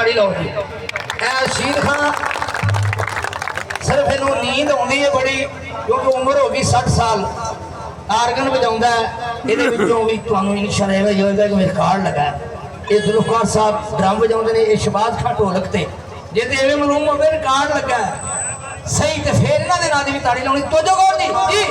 ताड़ी लाओ जी। रशीद खान सिर्फ इनू नींद आती है बड़ी क्योंकि उम्र हो गई 60 साल। आर्गन बजाउंदा है ये भी तुहानू इंशाअल्लाह ये होगा कि मेरा कार्ड लगा है। ये जुल्फकार साहब ड्रम बजाउंदे ने, ये शहबाज खान ढोलक ते। जे तो इवें मालूम हो कार्ड लगा है सही तो फिर इन्हां दे नाल दी भी ताड़ी लाउणी। तो जो गौर जी जी